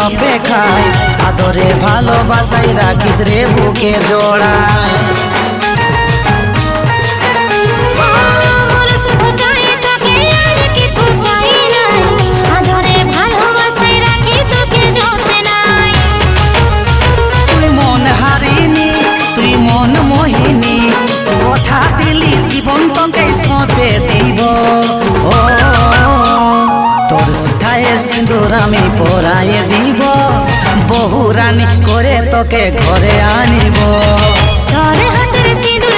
অপেক্ষায় আদরে ভালোবাসাই রাখিস রে বুকে জোড়ায়। তুই মন হারিনি তুই মন মোহিনী কথা দিলি জীবন তোকে সঁপে দিব। ও তোর সিথায় সিঁদুর আমি পরায়ে দিব বহু রানী করে তোকে ঘরে আনিব। তোর হাতের সিঁদুর